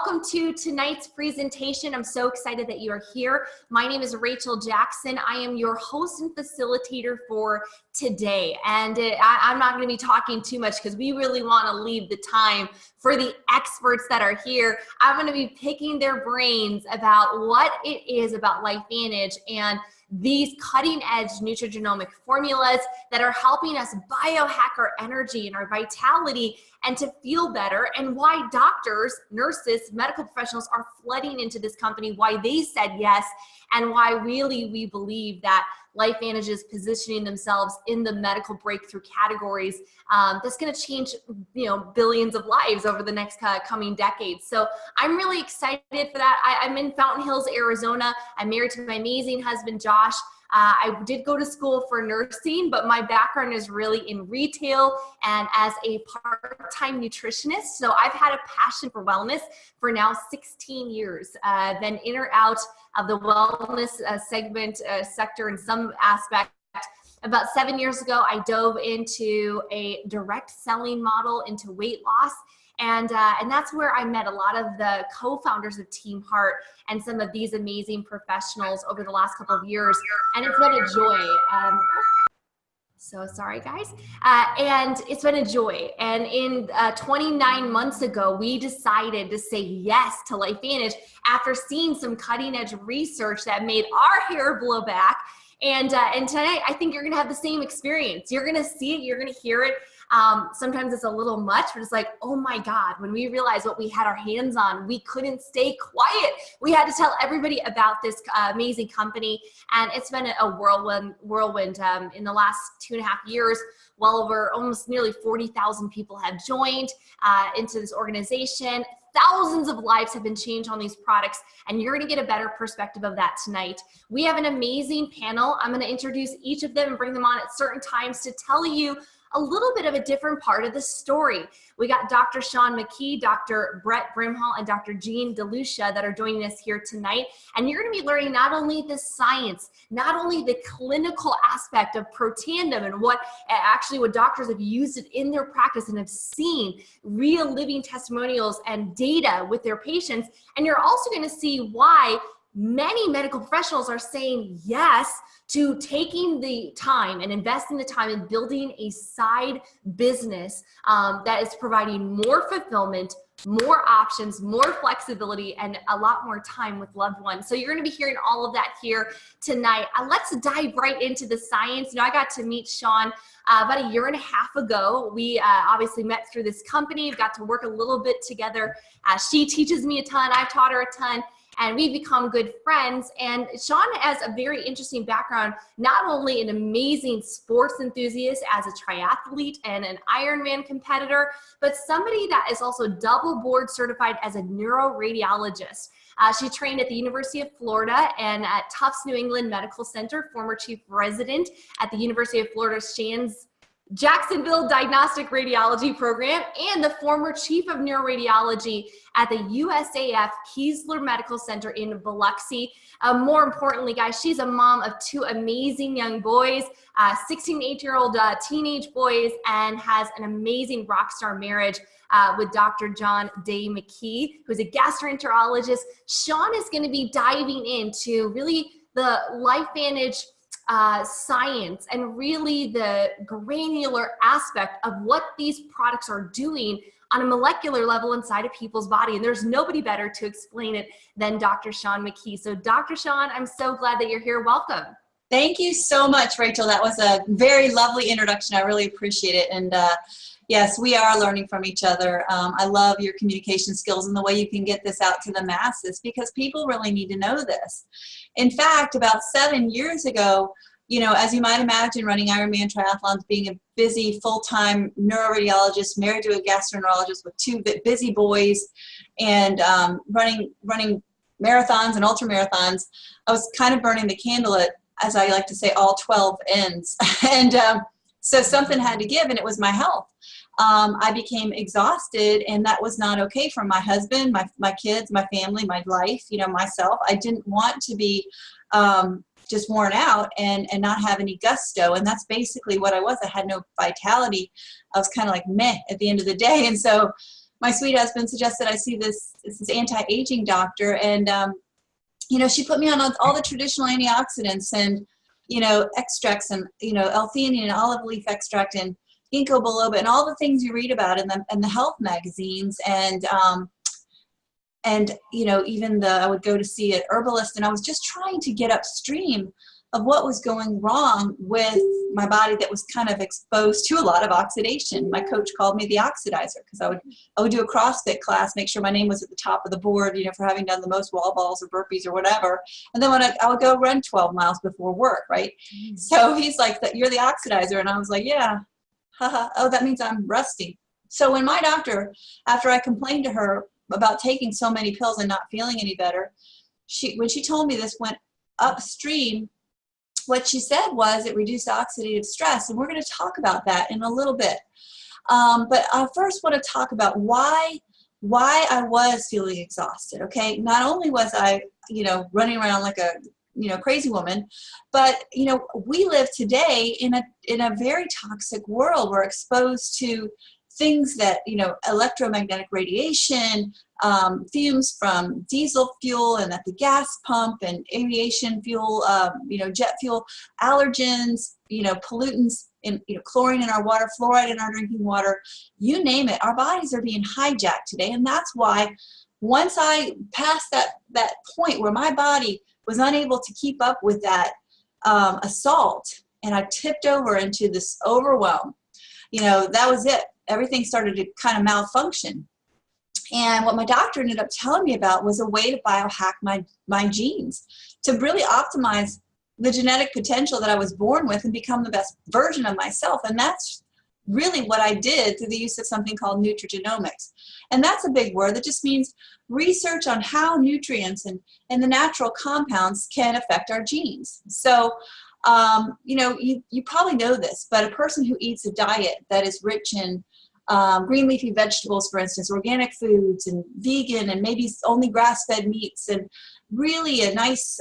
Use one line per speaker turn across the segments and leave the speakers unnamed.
welcome to tonight's presentation. I'm so excited that you are here. My name is Rachel Jackson. I am your host and facilitator for today. And I'm not going to be talking too much because we really want to leave the time for the experts that are here. I'm going to be picking their brains about what it is about LifeVantage and these cutting edge nutrigenomic formulas that are helping us biohack our energy and our vitality and to feel better, and why doctors, nurses, medical professionals are flooding into this company, why they said yes, and why really we believe that LifeVantage is positioning themselves in the medical breakthrough categories that's going to change, billions of lives over the next coming decades. So I'm really excited for that. I'm in Fountain Hills, Arizona. I'm married to my amazing husband, Josh. I did go to school for nursing, but my background is really in retail and as a part-time nutritionist. So I've had a passion for wellness for now 16 years. Been in or out of the wellness sector in some aspect. About 7 years ago, I dove into a direct selling model into weight loss. And that's where I met a lot of the co-founders of Team Heart and some of these amazing professionals over the last couple of years. And it's been a joy. So sorry, guys. And it's been a joy. And in 29 months ago, we decided to say yes to LifeVantage after seeing some cutting edge research that made our hair blow back. And tonight, I think you're going to have the same experience. You're going to see it. You're going to hear it. Sometimes it's a little much, but it's like, oh my God, when we realized what we had our hands on, we couldn't stay quiet. We had to tell everybody about this amazing company. And it's been a whirlwind in the last 2.5 years. Well over almost nearly 40,000 people have joined into this organization. Thousands of lives have been changed on these products, and you're going to get a better perspective of that tonight. We have an amazing panel. I'm going to introduce each of them and bring them on at certain times to tell you a little bit of a different part of the story. We got Dr. Sean McKee, Dr. Brett Brimhall, and Dr. Jean DeLucia that are joining us here tonight. And you're going to be learning not only the science, not only the clinical aspect of Protandim and what doctors have used it in their practice and have seen real living testimonials and data with their patients. And you're also going to see why many medical professionals are saying yes to taking the time and investing the time in building a side business that is providing more fulfillment, more options, more flexibility, and a lot more time with loved ones. So you're going to be hearing all of that here tonight. Let's dive right into the science. I got to meet Sean about 1.5 years ago. We obviously met through this company. We've got to work a little bit together. She teaches me a ton. I've taught her a ton. And we've become good friends. And Sean has a very interesting background, not only an amazing sports enthusiast as a triathlete and an Ironman competitor, but somebody that is also double board certified as a neuroradiologist. She trained at the University of Florida and at Tufts New England Medical Center, former chief resident at the University of Florida Shands Jacksonville Diagnostic Radiology Program, and the former chief of neuroradiology at the USAF Keesler Medical Center in Biloxi. More importantly, guys, she's a mom of 2 amazing young boys, 16 and 8-year-old teenage boys, and has an amazing rock star marriage with Dr. John Day McKee, who's a gastroenterologist. Sean is going to be diving into really the LifeVantage science and really the granular aspect of what these products are doing on a molecular level inside of people's body. And there's nobody better to explain it than Dr. Sean McKee. So Dr. Sean, I'm so glad that you're here. Welcome.
Thank you so much, Rachel. That was a very lovely introduction. I really appreciate it. And yes, we are learning from each other. I love your communication skills and the way you can get this out to the masses, because people really need to know this. In fact, about 7 years ago, as you might imagine, running Ironman triathlons, being a busy full-time neuroradiologist, married to a gastroenterologist with 2 busy boys, and running marathons and ultra marathons, I was kind of burning the candle at, as I like to say, all 12 ends. And so something had to give, and it was my health. I became exhausted, and that was not okay for my husband, my kids, my family, my life, myself. I didn't want to be just worn out and not have any gusto. And that's basically what I was. I had no vitality. I was kind of like meh at the end of the day. And so my sweet husband suggested I see this anti-aging doctor, and you know, she put me on all the traditional antioxidants and, you know, extracts and, you know, L-theanine and olive leaf extract and ginkgo biloba and all the things you read about in the health magazines. And you know, even I would go to see an herbalist, and I was just trying to get upstream of what was going wrong with my body that was kind of exposed to a lot of oxidation. My coach called me the oxidizer because I would do a CrossFit class, make sure my name was at the top of the board, you know, for having done the most wall balls or burpees or whatever. And then when I would go run 12 miles before work, right? So he's like, "You're the oxidizer." And I was like, "Yeah, haha. Oh, that means I'm rusty." So when my doctor, after I complained to her about taking so many pills and not feeling any better, when she told me this went upstream, what she said was it reduced oxidative stress, and we're going to talk about that in a little bit. But I first want to talk about why I was feeling exhausted. Okay, not only was I, you know, running around like a, you know, crazy woman, but you know, we live today in a very toxic world. We're exposed to things that, you know, electromagnetic radiation, fumes from diesel fuel and at the gas pump, and aviation fuel, you know, jet fuel, allergens, you know, pollutants, in, you know, chlorine in our water, fluoride in our drinking water, you name it. Our bodies are being hijacked today, and that's why once I passed that point where my body was unable to keep up with that assault, and I tipped over into this overwhelm, you know, that was it. Everything started to kind of malfunction. And what my doctor ended up telling me about was a way to biohack my genes to really optimize the genetic potential that I was born with and become the best version of myself. And that's really what I did through the use of something called nutrigenomics. And that's a big word that just means research on how nutrients and the natural compounds can affect our genes. So, you know, you probably know this, but a person who eats a diet that is rich in green leafy vegetables, for instance, organic foods, and vegan, and maybe only grass-fed meats, and really a nice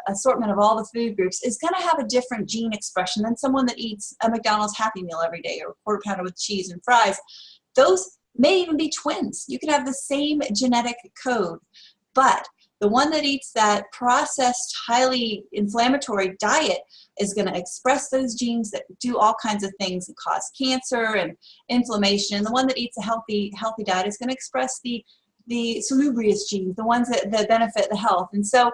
assortment of all the food groups, is going to have a different gene expression than someone that eats a McDonald's Happy Meal every day, or a quarter pounder with cheese and fries. Those may even be twins. You could have the same genetic code, but the one that eats that processed, highly inflammatory diet is going to express those genes that do all kinds of things that cause cancer and inflammation. And the one that eats a healthy diet is going to express the salubrious genes, the ones that benefit the health. And so,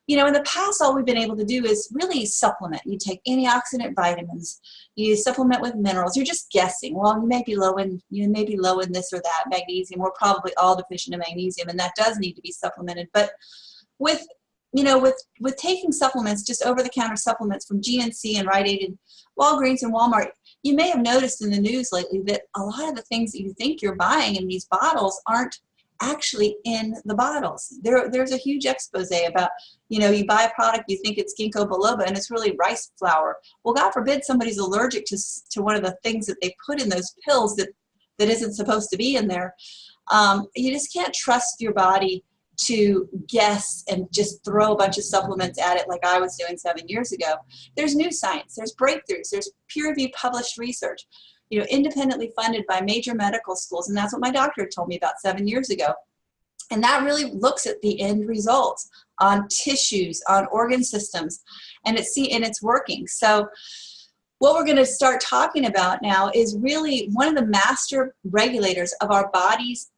you know, in the past, all we've been able to do is really supplement. You take antioxidant vitamins, you supplement with minerals. You're just guessing. Well, you may be low in this or that magnesium. We're probably all deficient in magnesium, and that does need to be supplemented. But with taking supplements, just over-the-counter supplements from GNC and Rite Aid and Walgreens and Walmart, you may have noticed in the news lately that a lot of the things that you think you're buying in these bottles aren't actually in the bottles. There's a huge expose about, you know, you buy a product, you think it's ginkgo biloba, and it's really rice flour. Well, God forbid somebody's allergic to one of the things that they put in those pills that isn't supposed to be in there. You just can't trust your body to guess and just throw a bunch of supplements at it like I was doing 7 years ago. There's new science, there's breakthroughs, there's peer-reviewed published research, you know, independently funded by major medical schools. And that's what my doctor told me about 7 years ago. And that really looks at the end results on tissues, on organ systems, and it's working. So what we're going to start talking about now is really one of the master regulators of our body's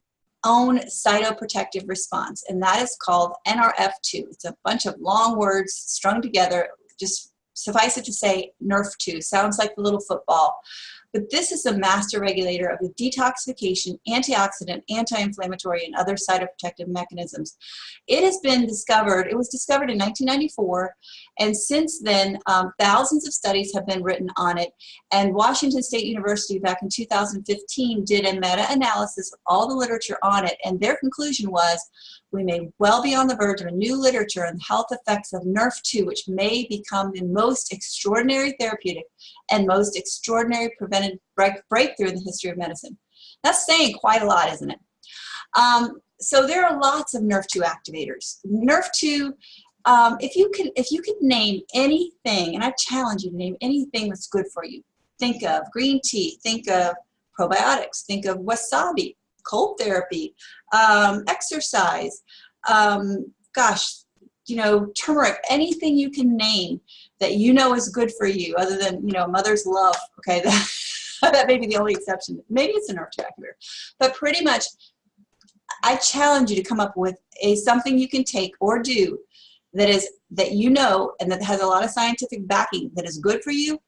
own cytoprotective response, and that is called NRF2. It's a bunch of long words strung together. Just suffice it to say NRF2. Sounds like the little football. But this is the master regulator of the detoxification, antioxidant, anti-inflammatory, and other cytoprotective mechanisms. It has been discovered, it was discovered in 1994, and since then, thousands of studies have been written on it. And Washington State University back in 2015 did a meta-analysis of all the literature on it, and their conclusion was, we may well be on the verge of a new literature on the health effects of NRF2, which may become the most extraordinary therapeutic and most extraordinary preventive breakthrough in the history of medicine. That's saying quite a lot, isn't it? So there are lots of NRF2 activators. NRF2, if you could name anything, and I challenge you to name anything that's good for you. Think of green tea, think of probiotics, think of wasabi, cold therapy, exercise, gosh, you know, turmeric, anything you can name that you know is good for you, other than, you know, mother's love. Okay, that may be the only exception. Maybe it's a nerve 2 activator, but pretty much I challenge you to come up with something you can take or do that you know and that has a lot of scientific backing, that is good for you,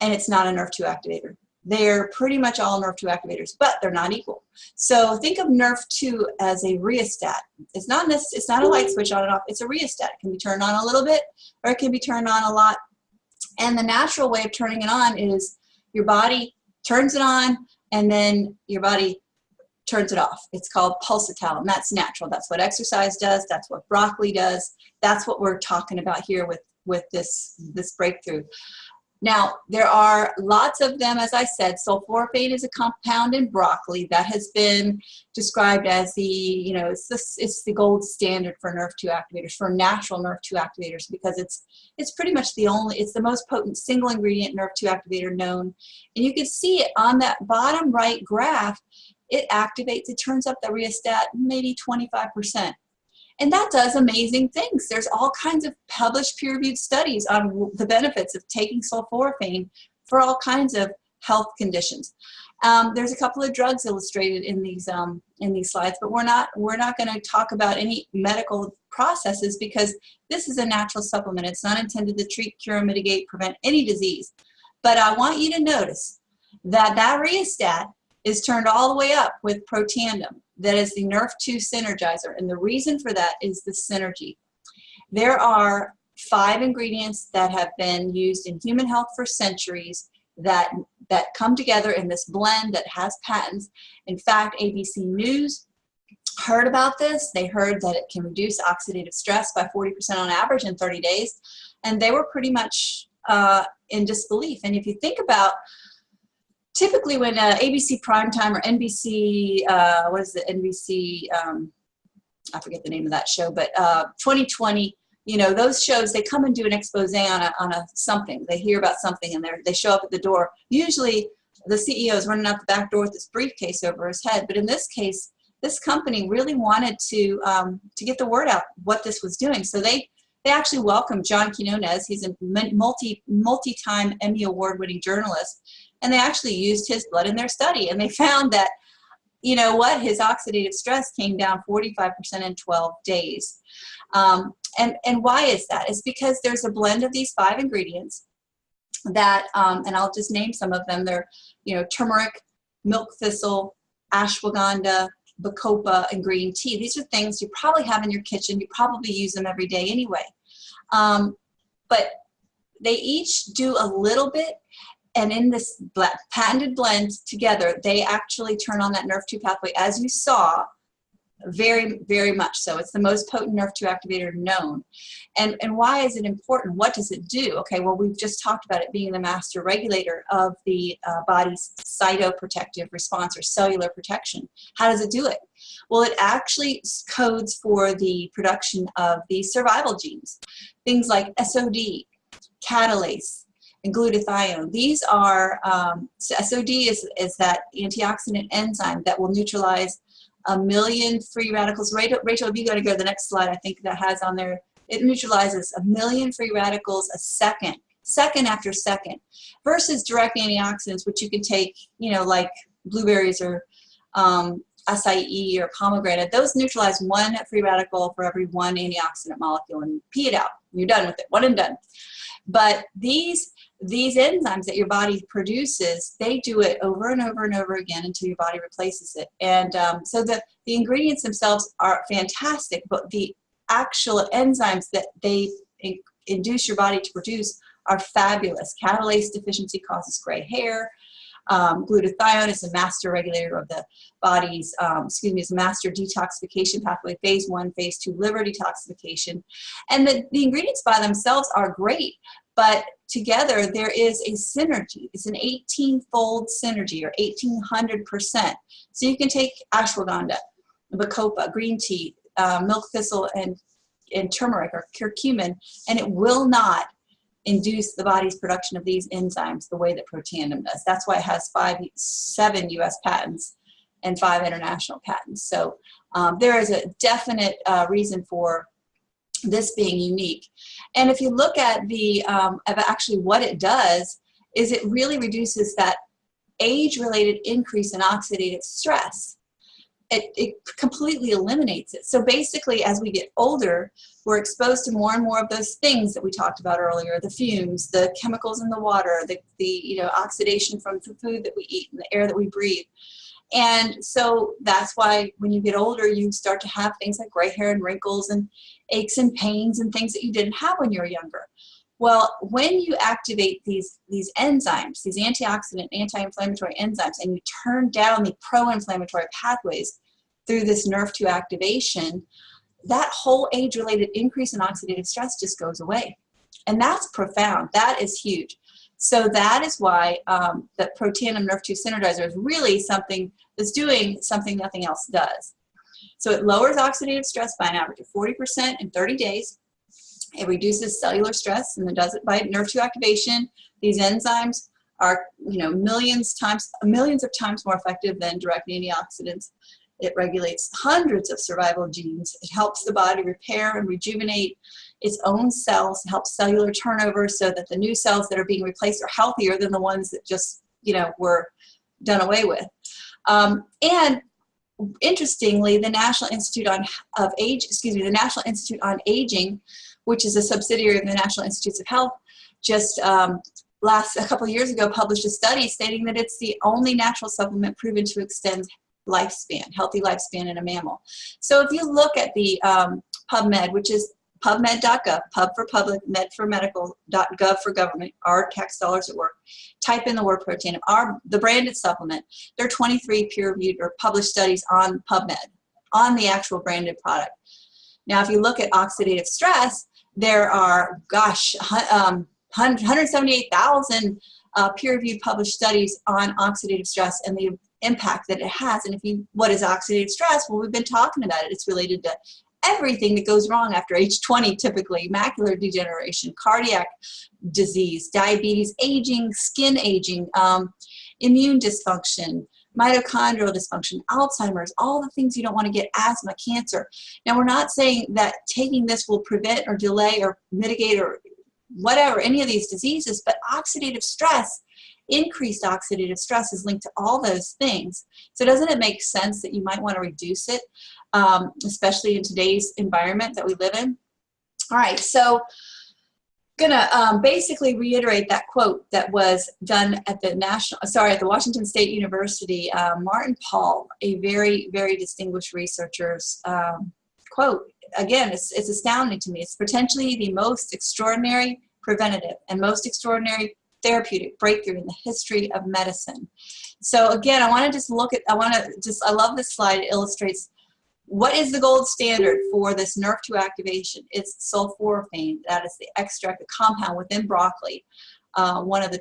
and it's not a nerve 2 activator. They're pretty much all nerve 2 activators, but they're not equal. So think of nerve 2 as a rheostat. It's not a light switch on and off. It's a rheostat. It can be turned on a little bit, or it can be turned on a lot. And the natural way of turning it on is your body turns it on, and then your body turns it off. It's called pulsatile, and that's natural. That's what exercise does. That's what broccoli does. That's what we're talking about here with this breakthrough. Now, there are lots of them. As I said, sulforaphane is a compound in broccoli that has been described as the, you know, it's the gold standard for nerve 2 activators, for natural nerve 2 activators, because it's pretty much it's the most potent single ingredient nerve 2 activator known. And you can see it on that bottom right graph. It activates, it turns up the rheostat maybe 25%. And that does amazing things. There's all kinds of published peer-reviewed studies on the benefits of taking sulforaphane for all kinds of health conditions. There's a couple of drugs illustrated in these slides, but we're not going to talk about any medical processes, because this is a natural supplement. It's not intended to treat, cure, mitigate, prevent any disease. But I want you to notice that rheostat is turned all the way up with Protandim. That is the nerve 2 synergizer, and the reason for that is the synergy. There are 5 ingredients that have been used in human health for centuries that come together in this blend that has patents. In fact, ABC News heard about this. They heard that it can reduce oxidative stress by 40% on average in 30 days, and they were pretty much in disbelief. And if you think about, typically when ABC Primetime or NBC, what is the NBC, I forget the name of that show, but 2020, you know, those shows, they come and do an expose on a something. They hear about something and they show up at the door. Usually the CEO is running out the back door with this briefcase over his head. But in this case, this company really wanted to get the word out what this was doing. So they actually welcomed John Quinones. He's a multi-time Emmy award-winning journalist. And they actually used his blood in their study. And they found that, you know what, his oxidative stress came down 45% in 12 days. And why is that? It's because there's a blend of these 5 ingredients that, and I'll just name some of them. They're, you know, turmeric, milk thistle, ashwagandha, bacopa, and green tea. These are things you probably have in your kitchen. You probably use them every day anyway. But they each do a little bit. And in this patented blend together, they actually turn on that nerve 2 pathway, as you saw, very, very much so. It's the most potent nerve 2 activator known. And why is it important? What does it do? Okay, well, we've just talked about it being the master regulator of the body's cytoprotective response, or cellular protection. How does it do it? Well, it actually codes for the production of the survival genes, things like SOD, catalase, and glutathione. These are, SOD is that antioxidant enzyme that will neutralize 1 million free radicals. Rachel, if you go to the next slide, I think that has on there, it neutralizes 1 million free radicals a second after second, versus direct antioxidants, which you can take, you know, like blueberries or acai or pomegranate. Those neutralize 1 free radical for every 1 antioxidant molecule, and pee it out. You're done with it, one and done. But these enzymes that your body produces, they do it over and over and over again until your body replaces it. And so the ingredients themselves are fantastic, but the actual enzymes that they induce your body to produce are fabulous. Catalase deficiency causes gray hair. Glutathione is a master regulator of the body's, is a master detoxification pathway, phase 1, phase 2 liver detoxification. And the ingredients by themselves are great, but together there is a synergy. It's an 18-fold synergy, or 1800%. So you can take ashwagandha, bacopa, green tea, milk thistle, and turmeric or curcumin, and it will not induce the body's production of these enzymes the way that Protandim does. That's why it has 7 US patents and 5 international patents. So there is a definite reason for this being unique. And if you look at the of actually what it does, is it really reduces that age-related increase in oxidative stress. It completely eliminates it. So basically, as we get older, we're exposed to more and more of those things that we talked about earlier, the fumes, the chemicals in the water, the oxidation from the food that we eat and the air that we breathe. And so that's why when you get older, you start to have things like gray hair and wrinkles and aches and pains and things that you didn't have when you were younger. Well, when you activate these enzymes, these antioxidant, anti-inflammatory enzymes, and you turn down the pro-inflammatory pathways through this NRF2 activation, that whole age-related increase in oxidative stress just goes away. And that's profound. That is huge. So that is why the Protandim NRF2 Synergizer is really something that's doing something nothing else does. So it lowers oxidative stress by an average of 40% in 30 days. It reduces cellular stress, and it does it by NRF2 activation. These enzymes are, millions of times more effective than direct antioxidants. It regulates hundreds of survival genes. It helps the body repair and rejuvenate its own cells, helps cellular turnover so that the new cells that are being replaced are healthier than the ones that just, were done away with. And interestingly, the National Institute on Aging, which is a subsidiary of the National Institutes of Health, just a couple of years ago published a study stating that it's the only natural supplement proven to extend lifespan, healthy lifespan in a mammal. So if you look at the PubMed, which is pubmed.gov, pub for public, med for medical.gov for government, our tax dollars at work, type in the word Protandim, the branded supplement. There are 23 peer-reviewed or published studies on PubMed, on the actual branded product. Now, if you look at oxidative stress, there are, 178,000 peer-reviewed published studies on oxidative stress and the impact that it has. And what is oxidative stress? Well, we've been talking about it. It's related to everything that goes wrong after age 20, typically: macular degeneration, cardiac disease, diabetes, aging, skin aging, immune dysfunction, mitochondrial dysfunction, Alzheimer's, all the things you don't want to get: asthma, cancer. Now, we're not saying that taking this will prevent or delay or mitigate or whatever, any of these diseases, but oxidative stress, increased oxidative stress is linked to all those things. So doesn't it make sense that you might want to reduce it, especially in today's environment that we live in? All right, so gonna basically reiterate that quote that was done at the Washington State University. Martin Pall, a very, very distinguished researcher's quote. Again, it's astounding to me. It's potentially the most extraordinary preventative and most extraordinary therapeutic breakthrough in the history of medicine. So again, I love this slide. It illustrates what is the gold standard for this NRF2 activation. It's sulforaphane. That is the extract, the compound within broccoli, one of the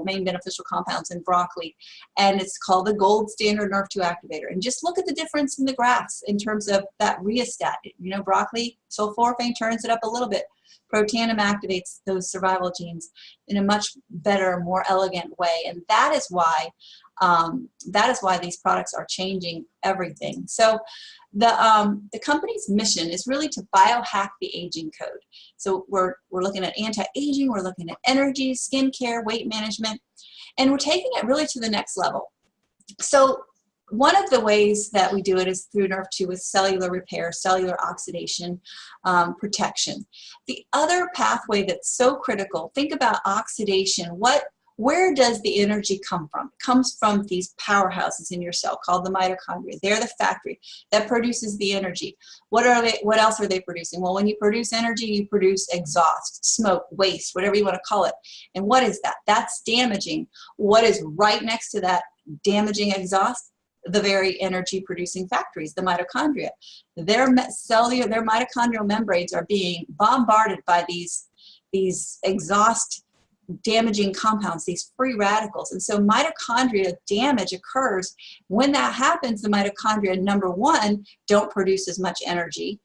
main beneficial compounds in broccoli, and it's called the gold standard NRF2 activator. And just look at the difference in the graphs in terms of that rheostat. Broccoli, sulforaphane turns it up a little bit. Protandim activates those survival genes in a much better, more elegant way, and that is why these products are changing everything. So the company's mission is really to biohack the aging code. So we're looking at anti-aging, we're looking at energy, skincare, weight management, and we're taking it really to the next level. So one of the ways that we do it is through NRF2 with cellular repair, cellular oxidation, protection. The other pathway that's so critical, think about oxidation. Where does the energy come from? It comes from these powerhouses in your cell called the mitochondria. They're the factory that produces the energy. What else are they producing? Well, when you produce energy, you produce exhaust, smoke, waste, whatever you want to call it. And what is that? That's damaging. What is right next to that damaging exhaust? The very energy producing factories, the mitochondria. Their mitochondrial membranes are being bombarded by these exhaust damaging compounds, these free radicals. And so mitochondria damage occurs. When that happens, the mitochondria, number one, don't produce as much energy.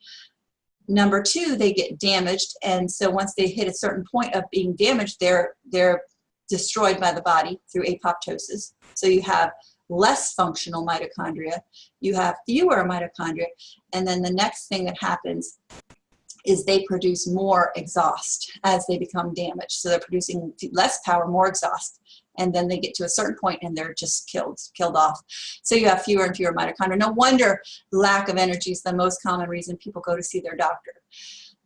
Number two, they get damaged. And so once they hit a certain point of being damaged, they're destroyed by the body through apoptosis. So you have less functional mitochondria, you have fewer mitochondria, and then the next thing that happens is they produce more exhaust as they become damaged. So they're producing less power, more exhaust, and then they get to a certain point and they're just killed off. So you have fewer and fewer mitochondria. No wonder lack of energy is the most common reason people go to see their doctor.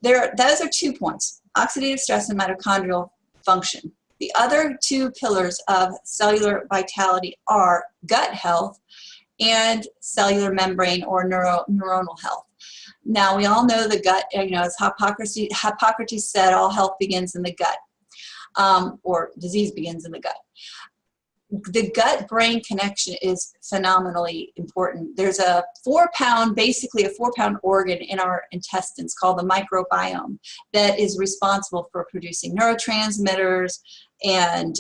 Those are 2 points, oxidative stress and mitochondrial function. The other 2 pillars of cellular vitality are gut health and cellular membrane or neuronal health. Now, we all know the gut, as Hippocrates said, all health begins in the gut, or disease begins in the gut. The gut-brain connection is phenomenally important. There's a 4-pound, basically a 4-pound organ in our intestines called the microbiome that is responsible for producing neurotransmitters and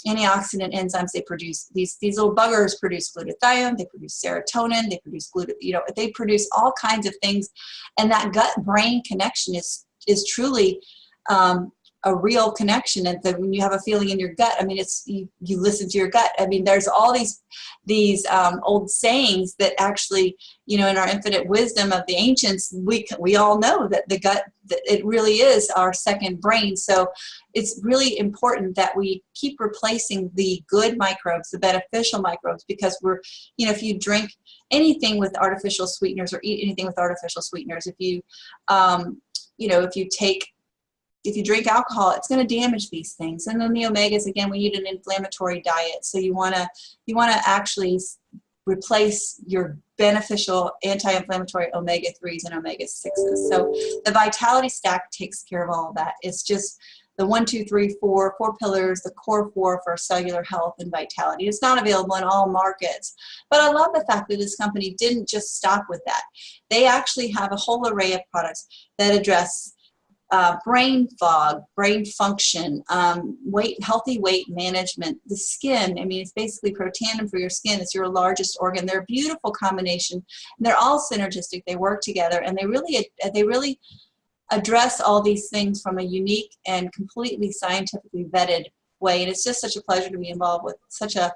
antioxidant enzymes. They produce, these little buggers produce glutathione, they produce serotonin, they produce they produce all kinds of things. And that gut-brain connection is truly a real connection. And when you have a feeling in your gut, I mean, it's you listen to your gut. I mean, there's all these old sayings that actually, in our infinite wisdom of the ancients, we all know that the gut, that it really is our second brain. So it's really important that we keep replacing the good microbes, the beneficial microbes, because if you drink anything with artificial sweeteners or eat anything with artificial sweeteners, if you drink alcohol, it's going to damage these things. And then the omegas, again, we eat an inflammatory diet. So you want to actually replace your beneficial anti-inflammatory omega-3s and omega-6s. So the Vitality Stack takes care of all of that. It's just the 1, 2, 3, 4 pillars, the core 4 for cellular health and vitality. It's not available in all markets. But I love the fact that this company didn't just stop with that. They actually have a whole array of products that address brain fog, brain function, healthy weight management, the skin. I mean, it's basically Protandim for your skin. It's your largest organ. They're a beautiful combination. And they're all synergistic. They work together, and they really address all these things from a unique and completely scientifically vetted way. And it's just such a pleasure to be involved with such a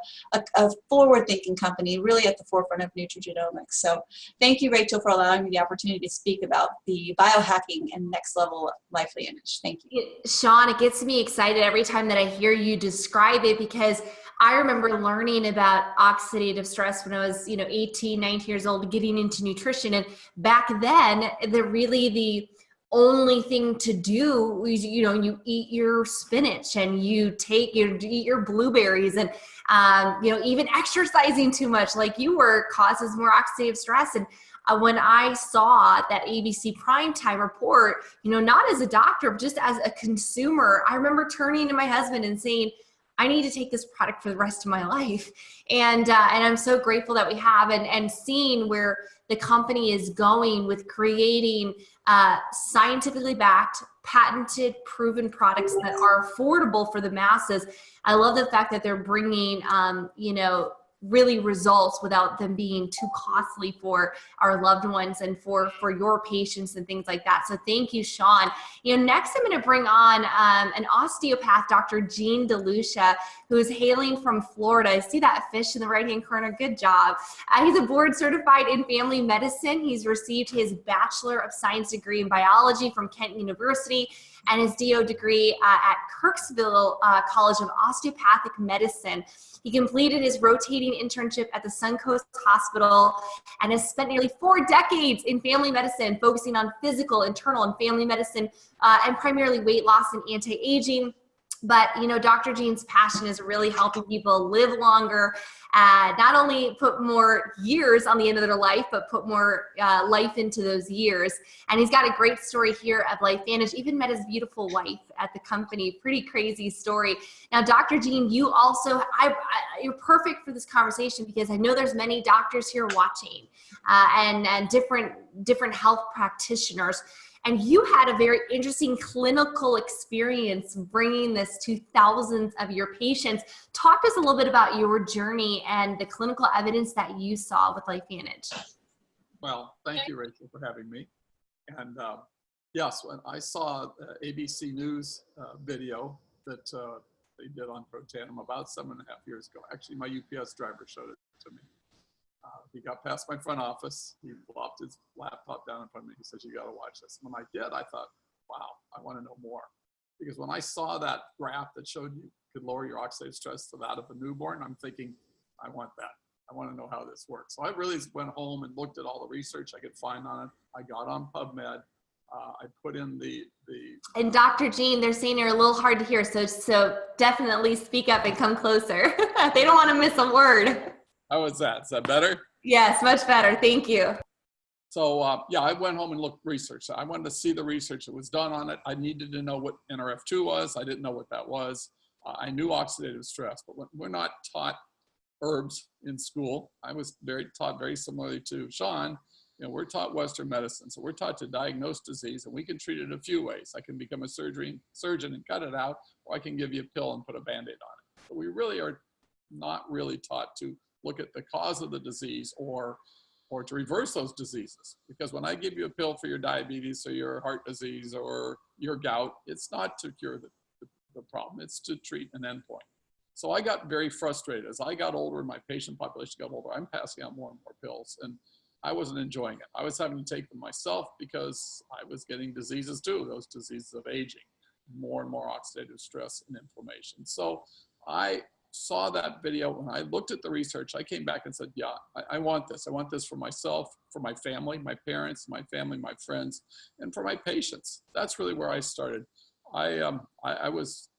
forward-thinking company, really at the forefront of nutrigenomics. So thank you, Rachel, for allowing me the opportunity to speak about the biohacking and next level LifeVantage. Thank you.
Sean, it gets me excited every time that I hear you describe it, because I remember learning about oxidative stress when I was, 18, 19 years old, getting into nutrition. And back then, the only thing to do is, you eat your spinach and you eat your blueberries, and even exercising too much like you were causes more oxidative stress. And when I saw that ABC primetime report, not as a doctor, but just as a consumer, I remember turning to my husband and saying, I need to take this product for the rest of my life. And I'm so grateful that we have, and seeing where the company is going with creating scientifically backed, patented, proven products that are affordable for the masses. I love the fact that they're bringing, really results without them being too costly for our loved ones and for your patients and things like that. So thank you, Sean. Next I'm going to bring on an osteopath, Dr. Jean DeLucia, who is hailing from Florida. I see that fish in the right-hand corner. Good job. He's a board certified in family medicine. He's received his Bachelor of Science degree in biology from Kent University and his DO degree at Kirksville College of Osteopathic Medicine. He completed his rotating internship at the Suncoast Hospital and has spent nearly 4 decades in family medicine, focusing on physical, internal, and family medicine, and primarily weight loss and anti-aging. But, Dr. Jean's passion is really helping people live longer, not only put more years on the end of their life, but put more life into those years. And he's got a great story here at LifeVantage. Even met his beautiful wife at the company. Pretty crazy story. Now, Dr. Jean, you also, you're perfect for this conversation, because I know there's many doctors here watching and different health practitioners. And you had a very interesting clinical experience bringing this to thousands of your patients. Talk to us a little bit about your journey and the clinical evidence that you saw with LifeVantage.
Well, thank you, Rachel, for having me. And yes, when I saw ABC News video that they did on Protandim about 7.5 years ago, actually my UPS driver showed it to me. He got past my front office. He plopped his laptop down in front of me. He says, "You got to watch this." When I did, I thought, wow, I want to know more. Because when I saw that graph that showed you could lower your oxidative stress to that of a newborn, I'm thinking, I want that. I want to know how this works. So I really went home and looked at all the research I could find on it. I got on PubMed. I put in the.
And Dr. Jean, they're saying you're a little hard to hear, so definitely speak up and come closer. They don't want to miss a word.
How was that? Is that better?
Yes, much better. Thank you.
So yeah, I went home and looked research. I wanted to see the research that was done on it. I needed to know what NRF2 was. I didn't know what that was. I knew oxidative stress, but we're not taught herbs in school. I was taught very similarly to Sean. You know, we're taught Western medicine, so we're taught to diagnose disease, and we can treat it a few ways. I can become a surgeon and cut it out, or I can give you a pill and put a Band-Aid on it. But we really are not really taught to look at the cause of the disease or to reverse those diseases. Because when I give you a pill for your diabetes or your heart disease or your gout, it's not to cure the problem, it's to treat an endpoint. So I got very frustrated. As I got older, my patient population got older, I'm passing out more and more pills, and I wasn't enjoying it. I was having to take them myself because I was getting diseases too, those diseases of aging, more and more oxidative stress and inflammation. So I saw that video. When I looked at the research, I came back and said, yeah, I want this. I want this for myself, for my family, my parents, my family, my friends, and for my patients. That's really where I started. I was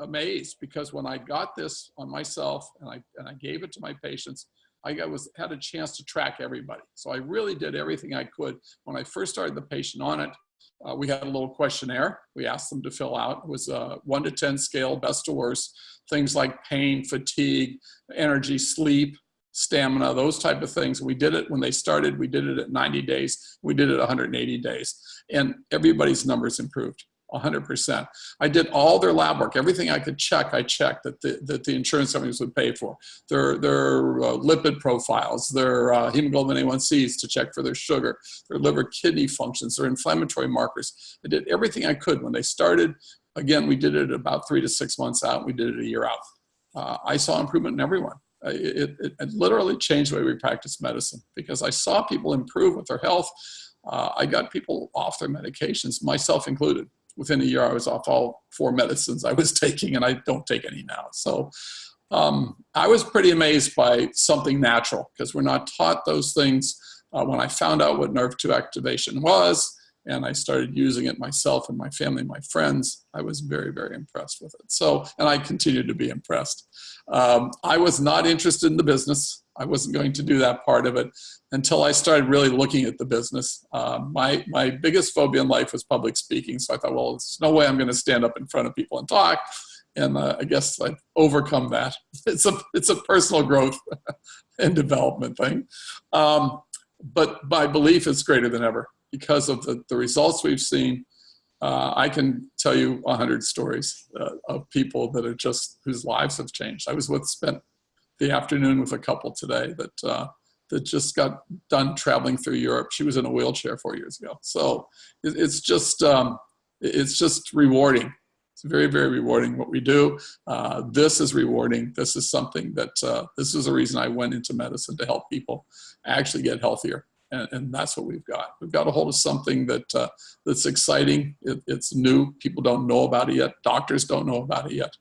amazed because when I got this on myself and I gave it to my patients, I had a chance to track everybody. So I really did everything I could. When I first started the patient on it, we had a little questionnaire we asked them to fill out. It was a 1 to 10 scale, best to worst. Things like pain, fatigue, energy, sleep, stamina, those type of things. We did it when they started. We did it at 90 days. We did it at 180 days. And everybody's numbers improved. 100%. I did all their lab work. Everything I could check, I checked that the insurance companies would pay for. Their lipid profiles, their hemoglobin A1Cs to check for their sugar, their liver kidney functions, their inflammatory markers. I did everything I could when they started. Again, we did it about 3 to 6 months out. We did it a year out. I saw improvement in everyone. It literally changed the way we practice medicine because I saw people improve with their health. I got people off their medications, myself included. Within a year, I was off all 4 medicines I was taking, and I don't take any now. So I was pretty amazed by something natural because we're not taught those things. When I found out what NRF2 activation was, and I started using it myself and my family, my friends, I was very, very impressed with it. So, and I continue to be impressed. I was not interested in the business. I wasn't going to do that part of it until I started really looking at the business. My biggest phobia in life was public speaking. So I thought, well, there's no way I'm going to stand up in front of people and talk. And I guess I've overcome that. It's a personal growth and development thing. But my belief is greater than ever because of the results we've seen. I can tell you 100 stories of people that are just, whose lives have changed. Spent the afternoon with a couple today that just got done traveling through Europe. She was in a wheelchair 4 years ago. So it's just rewarding. It's very, very rewarding what we do. This is rewarding. This is something that, this is the reason I went into medicine, to help people actually get healthier. And that's what we've got. We've got a hold of something that's exciting. It's new. People don't know about it yet. Doctors don't know about it yet.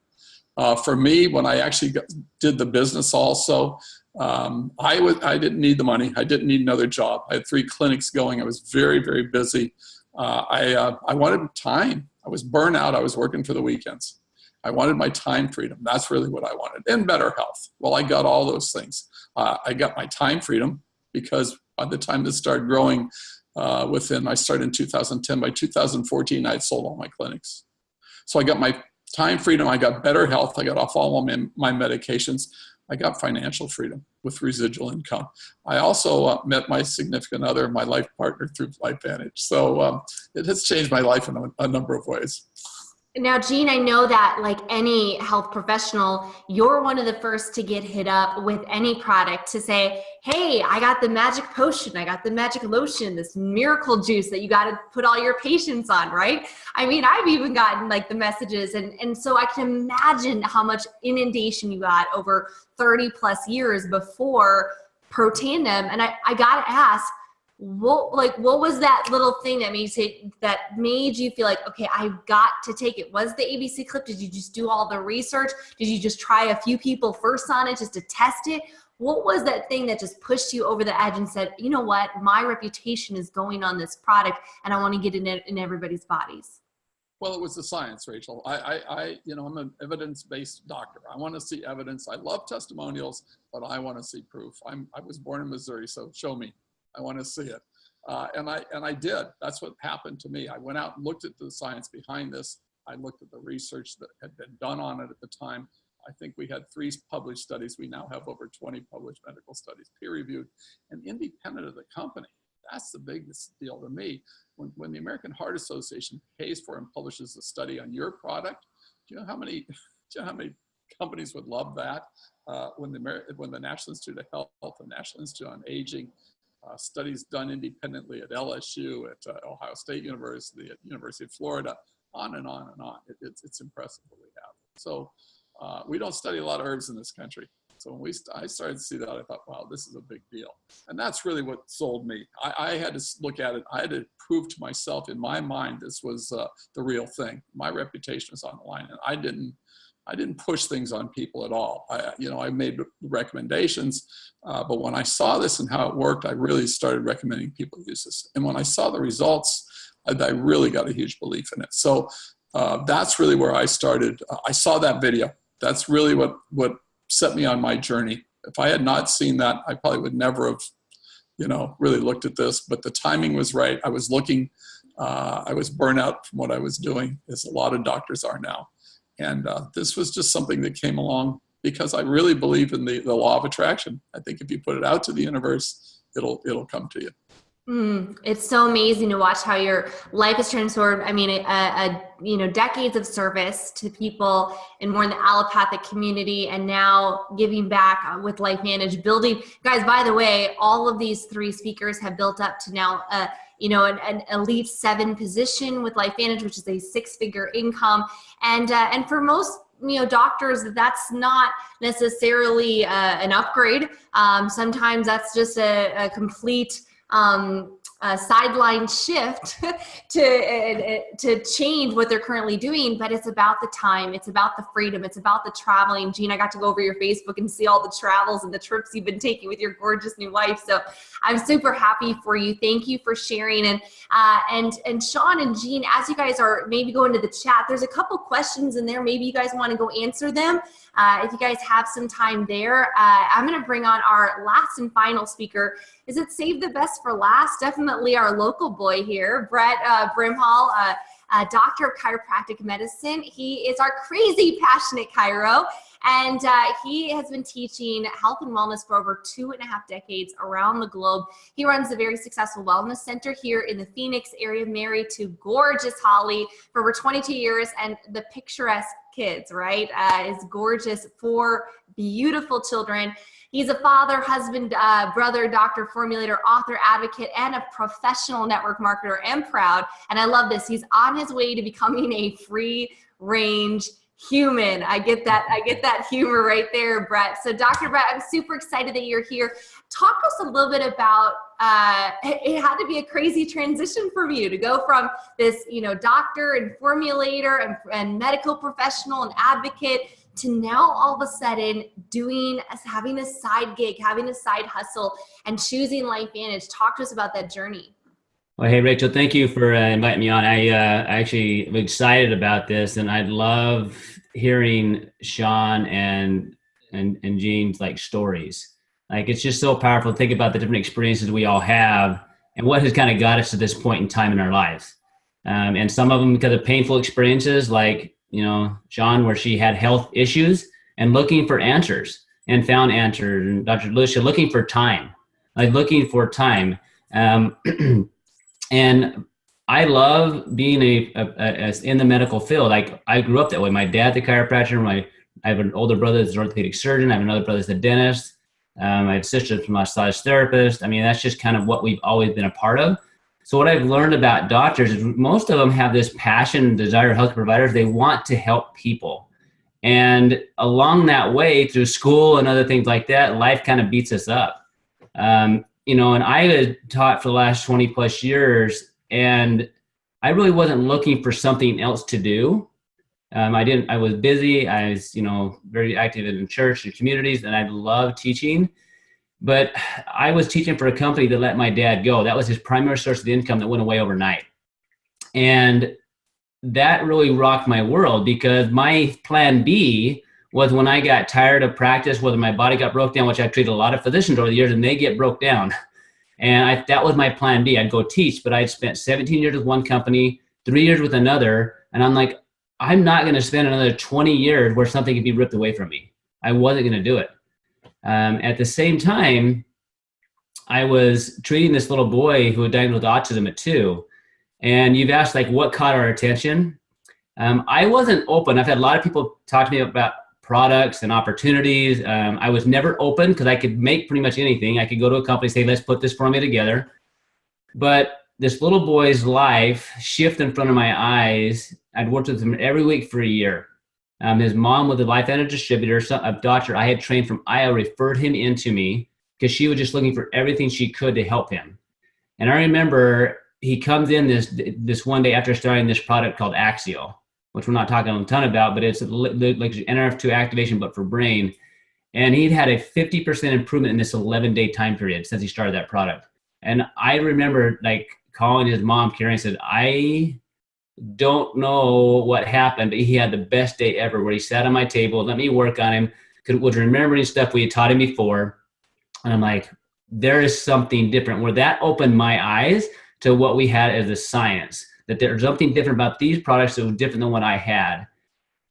For me, when I actually did the business also, I didn't need the money. I didn't need another job. I had 3 clinics going. I was very, very busy. I wanted time. I was burnt out. I was working for the weekends. I wanted my time freedom. That's really what I wanted. And better health. Well, I got all those things. I got my time freedom because by the time this started growing, I started in 2010. By 2014, I had sold all my clinics. So I got my time freedom. I got better health. I got off all of my medications. I got financial freedom with residual income. I also met my significant other, my life partner, through LifeVantage. So it has changed my life in a number of ways.
Now, Jean, I know that like any health professional, you're one of the first to get hit up with any product to say, hey, I got the magic potion, I got the magic lotion, this miracle juice that you got to put all your patients on, right? I mean, I've even gotten like the messages. And so I can imagine how much inundation you got over 30 plus years before Protandim. And I got to ask, what was that little thing that made you feel like, okay, I've got to take it? Was the ABC clip? Did you just do all the research? Did you just try a few people first on it just to test it? What was that thing that just pushed you over the edge and said, you know what, my reputation is going on this product and I want to get it in everybody's bodies?
Well, it was the science, Rachel. I'm an evidence-based doctor. I want to see evidence. I love testimonials, but I want to see proof. I was born in Missouri, so show me. I want to see it. And I did. That's what happened to me. I went out and looked at the science behind this. I looked at the research that had been done on it at the time. I think we had 3 published studies. We now have over 20 published medical studies, peer-reviewed and independent of the company. That's the biggest deal to me. When the American Heart Association pays for and publishes a study on your product, do you know how many companies would love that? When the National Institute of Health, the National Institute on Aging, studies done independently at LSU, at Ohio State University, at University of Florida, on and on and on. It's impressive what we have. So we don't study a lot of herbs in this country. So when I started to see that, I thought, wow, this is a big deal. And that's really what sold me. I had to look at it. I had to prove to myself in my mind this was the real thing. My reputation was on the line, and I didn't push things on people at all. I made recommendations, but when I saw this and how it worked, I really started recommending people use this. And when I saw the results, I really got a huge belief in it. So that's really where I started. I saw that video. That's really what set me on my journey. If I had not seen that, I probably would never have, really looked at this. But the timing was right. I was looking. I was burnt out from what I was doing, as a lot of doctors are now. And this was just something that came along because I really believe in the law of attraction. I think if you put it out to the universe, it'll come to you.
It's so amazing to watch how your life is transformed. I mean, decades of service to people in more in the allopathic community, and now giving back with LifeVantage, building. Guys, by the way, all of these 3 speakers have built up to now, an elite 7 position with LifeVantage, which is a 6-figure income. And for most doctors, that's not necessarily an upgrade. Sometimes that's just a complete sideline shift to change what they're currently doing. But it's about the time, it's about the freedom, it's about the traveling. Jean, I got to go over your Facebook and see all the travels and the trips you've been taking with your gorgeous new wife. So I'm super happy for you. Thank you for sharing. And Sean and Jean, as you guys are maybe going to the chat, there's a couple questions in there. Maybe you guys want to go answer them. If you guys have some time there, I'm going to bring on our last and final speaker. Is it save the best for last? Definitely our local boy here, Brett Brimhall, doctor of chiropractic medicine. He is our crazy passionate chiro, and he has been teaching health and wellness for over 2.5 decades around the globe. He runs a very successful wellness center here in the Phoenix area, married to gorgeous Holly for over 22 years, and the picturesque kids, right? Is gorgeous, 4 beautiful children. He's a father, husband, brother, doctor, formulator, author, advocate, and a professional network marketer, and proud. And I love this. He's on his way to becoming a free range human. I get that humor right there, Brett. So Dr. Brett, I'm super excited that you're here. Talk to us a little bit about, it had to be a crazy transition for you to go from this, doctor and formulator and medical professional and advocate to now all of a sudden having a side gig, having a side hustle, and choosing LifeVantage. Talk to us about that journey.
Well, hey, Rachel, thank you for inviting me on. I actually am excited about this, and I love hearing Sean and Jean's stories. It's just so powerful to think about the different experiences we all have and what has kind of got us to this point in time in our lives. And some of them because of painful experiences, Sean, where she had health issues and looking for answers and found answers. And Dr. Lucia looking for time. And I love being in the medical field. Like I grew up that way. My dad's a chiropractor. I have an older brother that's an orthopedic surgeon. I have another brother that's a dentist. My sister's a massage therapist. I mean, that's just kind of what we've always been a part of. So what I've learned about doctors is most of them have this passion and desire of healthcare providers. They want to help people. And along that way, through school and other things like that, life kind of beats us up. And I had taught for the last 20 plus years, and I really wasn't looking for something else to do. I was busy. I was, very active in church and communities, and I loved teaching. But I was teaching for a company that let my dad go. That was his primary source of income that went away overnight. And that really rocked my world, because my plan B was when I got tired of practice, whether my body got broke down, which I've treated a lot of physicians over the years, and they get broke down. And that was my plan B. I'd go teach, but I'd spent 17 years with one company, 3 years with another. And I'm like, I'm not going to spend another 20 years where something could be ripped away from me. I wasn't going to do it. At the same time, I was treating this little boy who was diagnosed with autism at 2. And you've asked, like, what caught our attention? I wasn't open. I've had a lot of people talk to me about products and opportunities. I was never open because I could make pretty much anything. I could go to a company and say, let's put this for me together. But this little boy's life shifted in front of my eyes. I'd worked with him every week for a year. His mom was a LifeVantage distributor, a doctor I had trained from Iowa, referred him into me because she was just looking for everything she could to help him. And I remember he comes in this one day after starting this product called Axio, which we're not talking a ton about, but it's like NRF2 activation, but for brain. And he'd had a 50% improvement in this 11-day time period since he started that product. And I remember like calling his mom, Carrie, and said, I don't know what happened, but he had the best day ever, where he sat on my table, let me work on him, was remembering stuff we had taught him before. And I'm like, there is something different, where that opened my eyes to what we had as a science, that there's something different about these products that was different than what I had.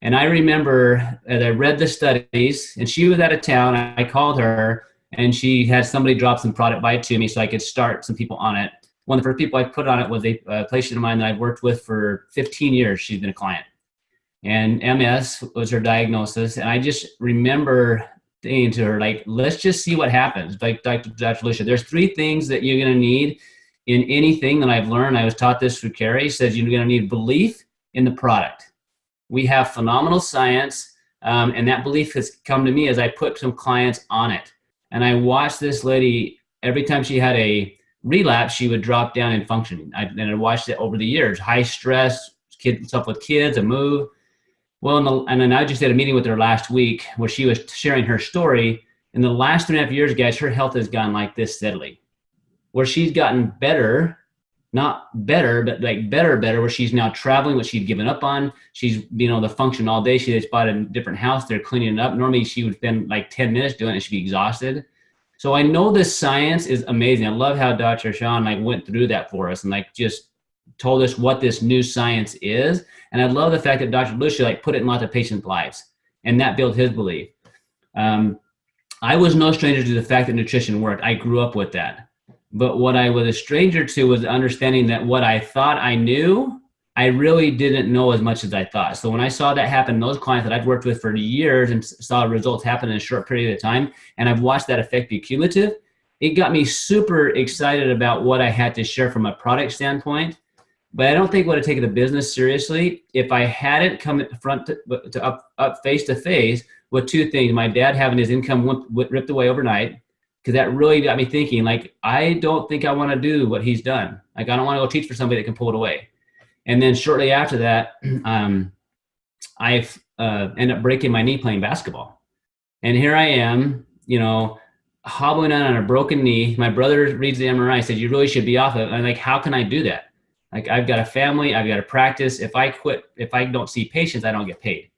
And I remember as I read the studies, and she was out of town, I called her, and she had somebody drop some product by to me so I could start some people on it. One of the first people I put on it was a patient of mine that I've worked with for 15 years. She's been a client. And MS was her diagnosis. And I just remember saying to her, like, let's just see what happens. Like Dr. Lucia, there's 3 things that you're going to need in anything that I've learned. I was taught this through Carrie. Says you're going to need belief in the product. We have phenomenal science, and that belief has come to me as I put some clients on it. And I watched this lady, every time she had a relapse, she would drop down in functioning. And I watched it over the years, high stress, stuff with kids, a move. Well, and then I just did a meeting with her last week where she was sharing her story. In the last 3.5 years, guys, her health has gone like this steadily, where she's gotten better, not better, but like better, where she's now traveling, what she'd given up on. She's been able to function all day. She just bought a different house. They're cleaning it up. Normally she would spend like 10 minutes doing it and she'd be exhausted. So I know this science is amazing. I love how Dr. Sean went through that for us and just told us what this new science is. And I love the fact that Dr. Lucia put it in lots of patients' lives, and that built his belief. I was no stranger to the fact that nutrition worked. I grew up with that. But what I was a stranger to was understanding that what I thought I knew, I really didn't know as much as I thought. So when I saw that happen, those clients that I've worked with for years and saw results happen in a short period of time, and I've watched that effect be cumulative, it got me super excited about what I had to share from a product standpoint. But I don't think I would have taken the business seriously if I hadn't come up face to face with 2 things. My dad having his income ripped away overnight, because that really got me thinking, I don't think I want to do what he's done. I don't want to go teach for somebody that can pull it away. And then shortly after that, I ended up breaking my knee playing basketball. And here I am, hobbling on a broken knee. My brother reads the MRI, said, you really should be off it. I'm like, how can I do that? I've got a family, I've got to practice. If I quit, if I don't see patients, I don't get paid.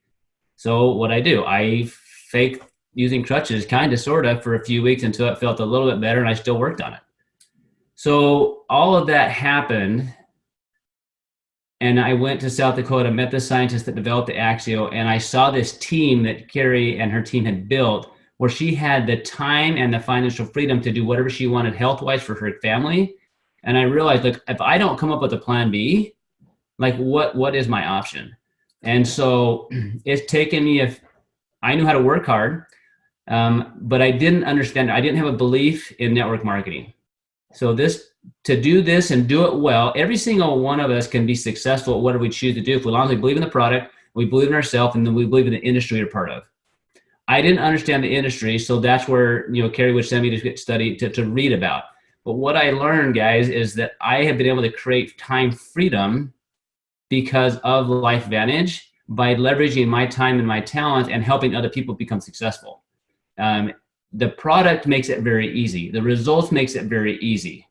So what I do, I fake using crutches, kind of, sort of, for a few weeks until it felt a little bit better, and I still worked on it. So all of that happened, and I went to South Dakota, met the scientist that developed the Axio, and I saw this team that Carrie and her team had built, where she had the time and the financial freedom to do whatever she wanted health-wise for her family. And I realized, like, if I don't come up with a plan B, like what is my option? And so it's taken me, if I knew how to work hard, but I didn't understand, I didn't have a belief in network marketing. So to do this and do it well, every single one of us can be successful at whatever we choose to do, if we long as we believe in the product, we believe in ourselves, and then we believe in the industry we're part of. I didn't understand the industry, so that's where, Carrie would send me to get study to read about. But what I learned, guys, is that I have been able to create time freedom because of LifeVantage, by leveraging my time and my talent and helping other people become successful. The product makes it very easy. The results makes it very easy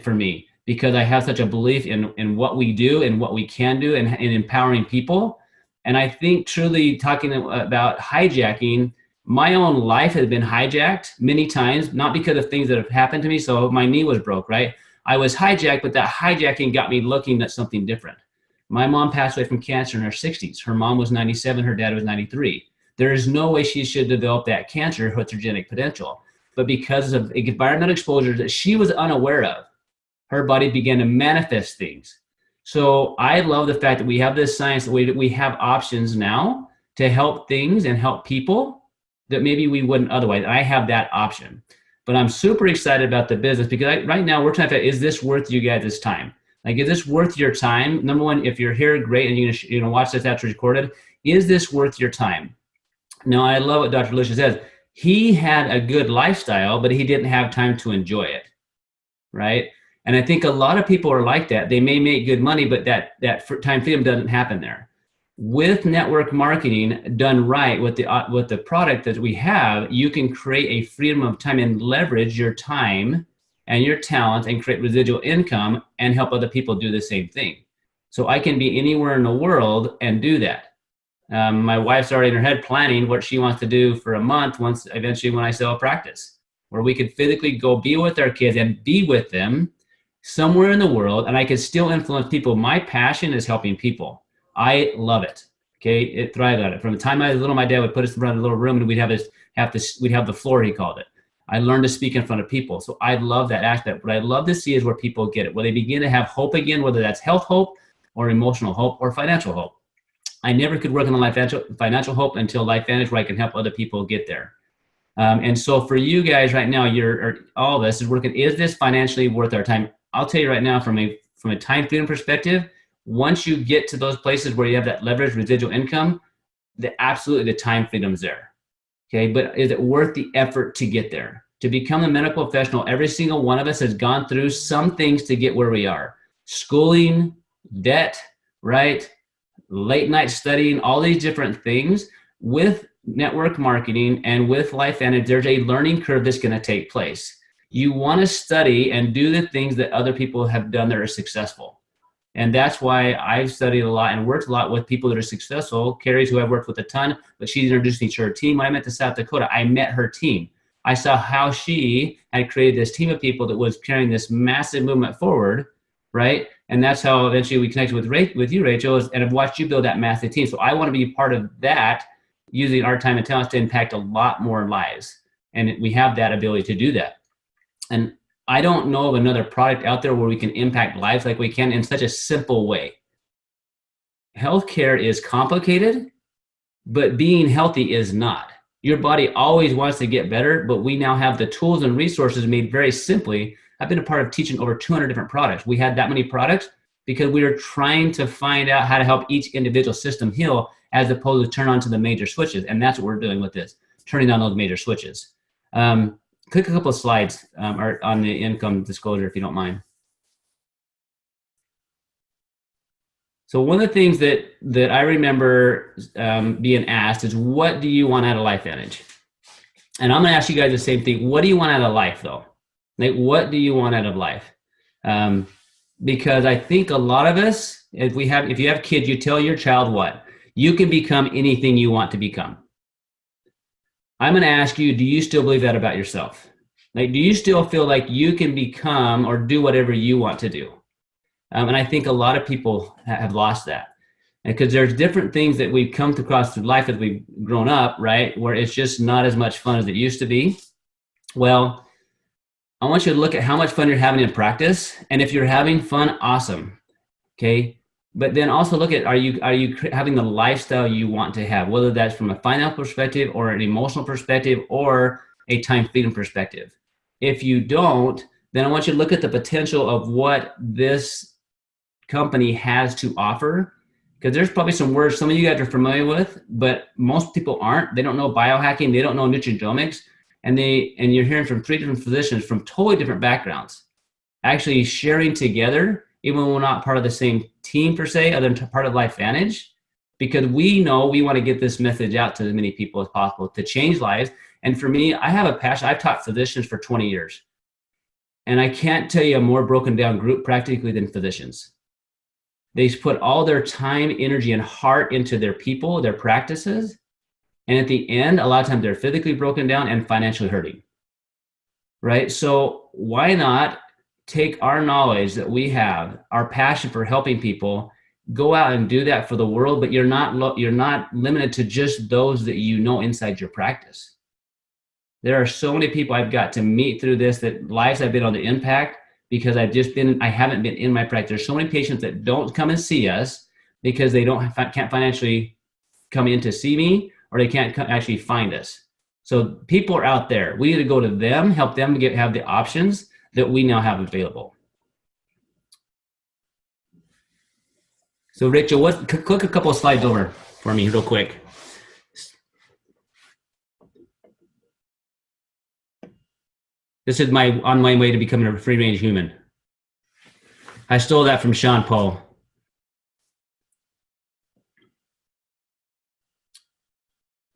for me, because I have such a belief in what we do and what we can do, and in empowering people. And I think, truly talking about hijacking, my own life has been hijacked many times, not because of things that have happened to me. So my knee was broke, right? I was hijacked, but that hijacking got me looking at something different. My mom passed away from cancer in her 60s. Her mom was 97, her dad was 93. There is no way she should develop that cancer with her genetic potential. But because of environmental exposure that she was unaware of, her body began to manifest things. So I love the fact that we have this science, that we have options now to help things and help people that maybe we wouldn't otherwise. I have that option. But I'm super excited about the business, because right now we're trying to figure, is this worth you guys' time? Like, is this worth your time? Number one, if you're here, great, and you're gonna watch this after it's recorded, is this worth your time? Now, I love what Dr. Lucia says. He had a good lifestyle, but he didn't have time to enjoy it, right? And I think a lot of people are like that. They may make good money, but that time freedom doesn't happen there. With network marketing done right, with the product that we have, you can create a freedom of time and leverage your time and your talent and create residual income and help other people do the same thing. So I can be anywhere in the world and do that. My wife's already in her head planning what she wants to do for a month once eventually when I sell a practice, where we could physically go be with our kids and be with them somewhere in the world, and I can still influence people. My passion is helping people. I love it. Okay, it thrives on it. From the time I was little, my dad would put us in front of a little room, and we'd have the floor, he called it. I learned to speak in front of people. So I love that aspect. What I love to see is where people get it, where they begin to have hope again, whether that's health hope or emotional hope or financial hope. I never could work on the financial hope until LifeVantage, where I can help other people get there. And so for you guys right now, all of us is working, is this financially worth our time? I'll tell you right now, from a time freedom perspective, once you get to those places where you have that leverage residual income, absolutely the time freedom's there. Okay, but is it worth the effort to get there? To become a medical professional, every single one of us has gone through some things to get where we are. Schooling, debt, right? Late night studying, all these different things. With network marketing and with LifeVantage, there's a learning curve that's going to take place. You want to study and do the things that other people have done that are successful. And that's why I've studied a lot and worked a lot with people that are successful. Carrie's who I've worked with a ton, but she's introduced me to her team. When I met to South Dakota, I met her team. I saw how she had created this team of people that was carrying this massive movement forward, right? And that's how eventually we connected with you, Rachel, and I've watched you build that massive team. So I want to be part of that, using our time and talents to impact a lot more lives. And we have that ability to do that. And I don't know of another product out there where we can impact lives like we can in such a simple way. Healthcare is complicated, but being healthy is not. Your body always wants to get better, but we now have the tools and resources made very simply. I've been a part of teaching over 200 different products. We had that many products because we were trying to find out how to help each individual system heal, as opposed to turn on to the major switches. And that's what we're doing with this, turning on those major switches. Click a couple of slides on the income disclosure, if you don't mind. So one of the things that I remember being asked is, what do you want out of LifeVantage? And I'm going to ask you guys the same thing. What do you want out of life, though? Like, what do you want out of life? Because I think a lot of us, if you have kids, you tell your child what? You can become anything you want to become. I'm going to ask you, do you still believe that about yourself? Like, do you still feel like you can become or do whatever you want to do? And I think a lot of people have lost that. And because there's different things that we've come across through life as we've grown up, right? Where it's just not as much fun as it used to be. Well, I want you to look at how much fun you're having in practice. And if you're having fun, awesome. Okay. But then also look at, are you having the lifestyle you want to have, whether that's from a financial perspective or an emotional perspective or a time freedom perspective. If you don't, then I want you to look at the potential of what this company has to offer, because there's probably some words some of you guys are familiar with, but most people aren't. They don't know biohacking, they don't know nutrigenomics, and you're hearing from 3 different physicians from totally different backgrounds, actually sharing together, even when we're not part of the same team per se, other than part of LifeVantage, because we know we want to get this message out to as many people as possible to change lives. And for me, I have a passion. I've taught physicians for 20 years. And I can't tell you a more broken down group practically than physicians. They put all their time, energy, and heart into their people, their practices. And at the end, a lot of times they're physically broken down and financially hurting. Right? So why not take our knowledge that we have, our passion for helping people, go out and do that for the world, but you're not limited to just those that you know inside your practice. There are so many people I've got to meet through this, that lives I've been able to impact because I haven't been in my practice. There's so many patients that don't come and see us because they can't financially come in to see me, or they can't actually find us. So people are out there. We need to go to them, help them have the options that we now have available. So Rachel, click a couple of slides over for me real quick. This is on my way to becoming a free range human. I stole that from Sean Paul.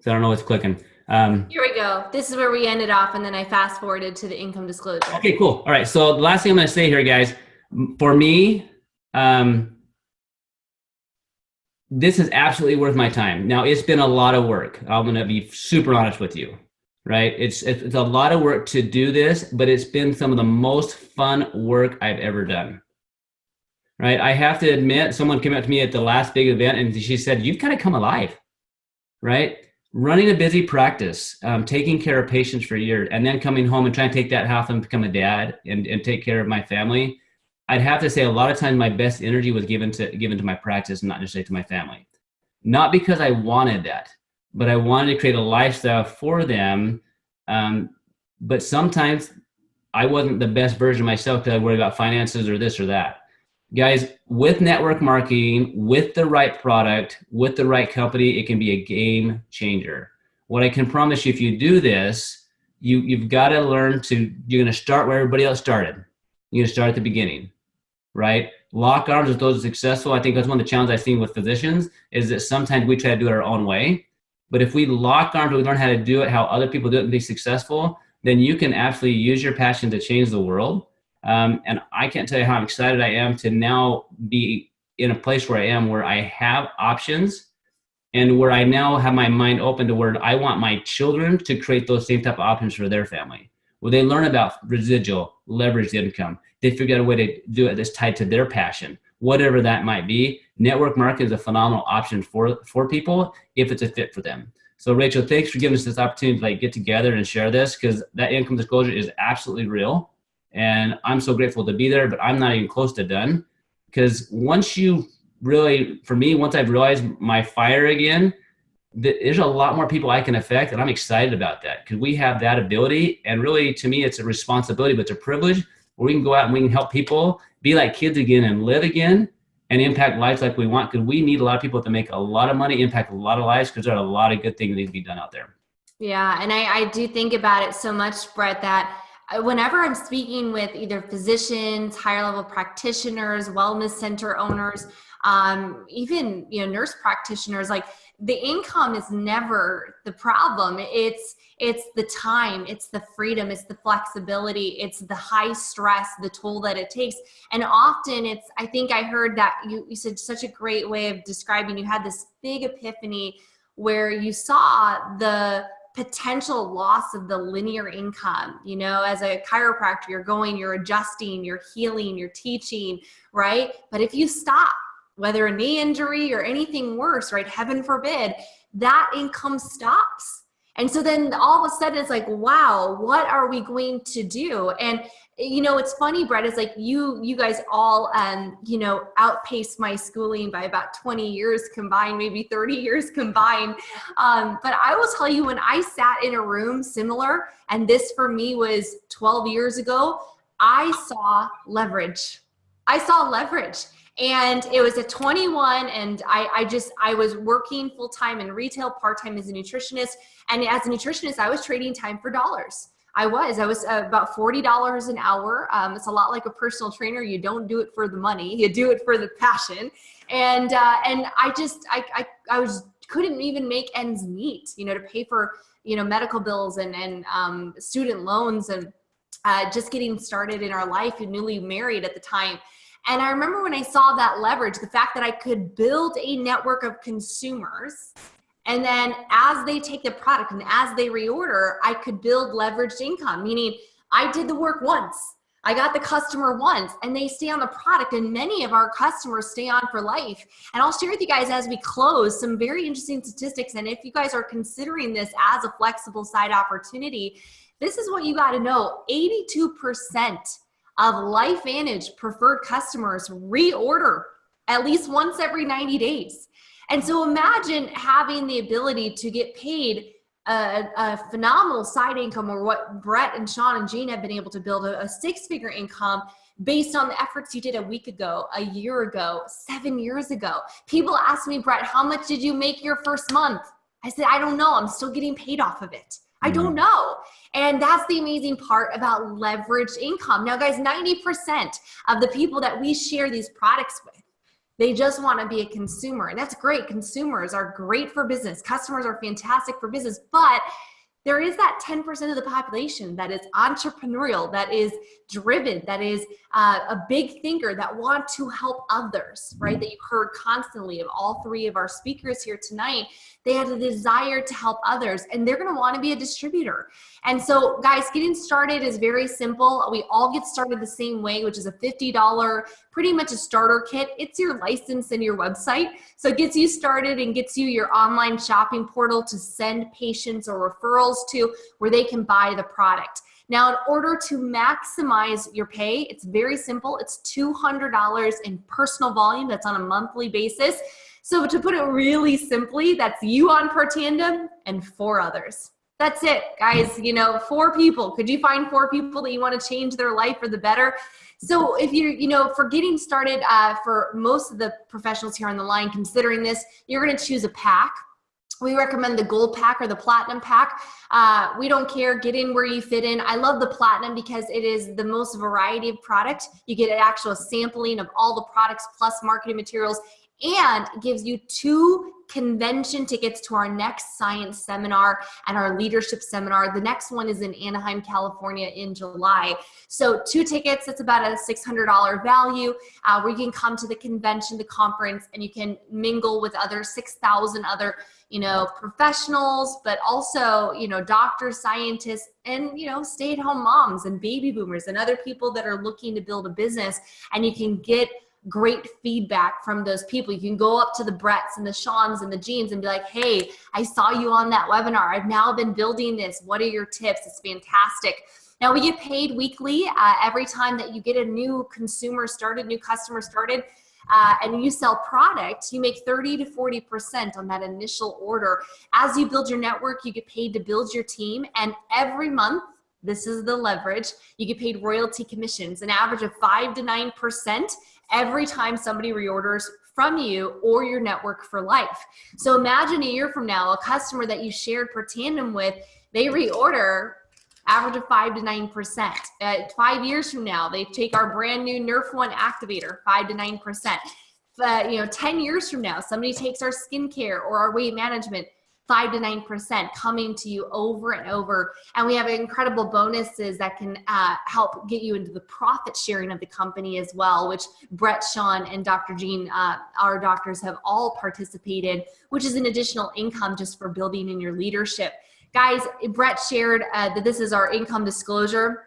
So I don't know what's clicking.
Here we go. This is where we ended off, and then I fast forwarded to the income disclosure.
Okay, cool. All right. So the last thing I'm going to say here, guys, for me, this is absolutely worth my time. Now, it's been a lot of work. I'm going to be super honest with you, right? It's a lot of work to do this, but it's been some of the most fun work I've ever done, right? I have to admit, someone came up to me at the last big event, and she said, "You've kind of come alive," right? Running a busy practice, taking care of patients for years, and then coming home and trying to take that health and become a dad and take care of my family. I'd have to say a lot of times my best energy was given to my practice, not necessarily to my family. Not because I wanted that, but I wanted to create a lifestyle for them. But sometimes I wasn't the best version of myself because I worried about finances or this or that. Guys, with network marketing, with the right product, with the right company, it can be a game changer. What I can promise you, if you do this, you've got to learn you're going to start where everybody else started. You're going to start at the beginning, right? Lock arms with those successful. I think that's one of the challenges I've seen with physicians is that sometimes we try to do it our own way. But if we lock arms, we learn how to do it, how other people do it and be successful, then you can actually use your passion to change the world. And I can't tell you how excited I am to now be in a place where I am, where I have options and where I now have my mind open to where I want my children to create those same type of options for their family, where they learn about residual, leveraged income. They figure out a way to do it that's tied to their passion, whatever that might be. Network marketing is a phenomenal option for people if it's a fit for them. So Rachel, thanks for giving us this opportunity to get together and share this, because that income disclosure is absolutely real. And I'm so grateful to be there, but I'm not even close to done, because once I've realized my fire again, there's a lot more people I can affect, and I'm excited about that because we have that ability. And really, to me, it's a responsibility, but it's a privilege where we can go out and we can help people be like kids again and live again and impact lives like we want, because we need a lot of people to make a lot of money, impact a lot of lives, because there are a lot of good things that need to be done out there.
Yeah, and I do think about it so much, Brett, that whenever I'm speaking with either physicians, higher level practitioners, wellness center owners, even nurse practitioners, the income is never the problem. It's the time, it's the freedom, it's the flexibility, it's the high stress, the toll that it takes. And often I think I heard that you said such a great way of describing, you had this big epiphany where you saw the potential loss of the linear income. As a chiropractor, you're adjusting, you're healing, you're teaching, right? But if you stop, whether a knee injury or anything worse, right, heaven forbid, that income stops. And so then all of a sudden it's like, wow, what are we going to do? And it's funny, Brett, is like you guys all, outpaced my schooling by about 20 years combined, maybe 30 years combined. But I will tell you, when I sat in a room similar, and this for me was 12 years ago, I saw leverage. And it was at 21, and I was working full-time in retail, part-time as a nutritionist. And as a nutritionist, I was trading time for dollars. I was about $40 an hour. It's a lot like a personal trainer. You don't do it for the money, you do it for the passion. And couldn't even make ends meet, to pay for, medical bills and student loans, and just getting started in our life and newly married at the time. And I remember when I saw that leverage, the fact that I could build a network of consumers, and then as they take the product and as they reorder, I could build leveraged income, meaning I did the work once, I got the customer once, and they stay on the product, and many of our customers stay on for life. And I'll share with you guys as we close some very interesting statistics. And if you guys are considering this as a flexible side opportunity, this is what you got to know. 82% of LifeVantage preferred customers reorder at least once every 90 days. And so imagine having the ability to get paid a phenomenal side income, or what Brett and Sean and Jean have been able to build, a six-figure income based on the efforts you did a week ago, a year ago, 7 years ago. People ask me, Brett, how much did you make your first month? I said, I don't know. I'm still getting paid off of it. I don't know. And that's the amazing part about leveraged income. Now, guys, 90% of the people that we share these products with, they just want to be a consumer. And that's great. Consumers are great for business. Customers are fantastic for business. But there is that 10% of the population that is entrepreneurial, that is driven, that is a big thinker, that want to help others, right? That you heard constantly of all three of our speakers here tonight. They have a desire to help others, and they're going to want to be a distributor. And so, guys, getting started is very simple. We all get started the same way, which is a $50, pretty much a starter kit. It's your license and your website. So it gets you started and gets you your online shopping portal to send patients or referrals to, where they can buy the product. Now, in order to maximize your pay, it's very simple. It's $200 in personal volume. That's on a monthly basis. So to put it really simply, that's you on Per Tandem and 4 others. That's it, guys. 4 people. Could you find 4 people that you want to change their life for the better? So if you're, for getting started, for most of the professionals here on the line considering this, you're going to choose a pack. We recommend the gold pack or the platinum pack. We don't care, get in where you fit in. I love the platinum because it is the most variety of product. You get an actual sampling of all the products plus marketing materials, and it gives you 2 convention tickets to our next science seminar and our leadership seminar. The next one is in Anaheim, California in July. So 2 tickets, that's about a $600 value, where you can come to the convention, the conference, and you can mingle with other 6,000 other professionals, but also, doctors, scientists, and, stay-at-home moms and baby boomers and other people that are looking to build a business. And you can get great feedback from those people. You can go up to the Bretts and the Seans and the Jeans and be like, hey, I saw you on that webinar. I've now been building this. What are your tips? It's fantastic. Now, we get paid weekly. Every time that you get a new consumer started, new customer started, and you sell product, you make 30 to 40% on that initial order. As you build your network, you get paid to build your team. And every month, this is the leverage, you get paid royalty commissions, an average of 5 to 9% every time somebody reorders from you or your network for life. So imagine a year from now, a customer that you shared Per Tandem with, they reorder, average of 5 to 9%. 5 years from now, they take our brand new Nerf One activator, 5 to 9%. 10 years from now, somebody takes our skincare or our weight management, 5 to 9% coming to you over and over. And we have incredible bonuses that can help get you into the profit sharing of the company as well, which Brett, Sean, and Dr. Jean, our doctors, have all participated, which is an additional income just for building in your leadership. Guys, Brett shared that this is our income disclosure.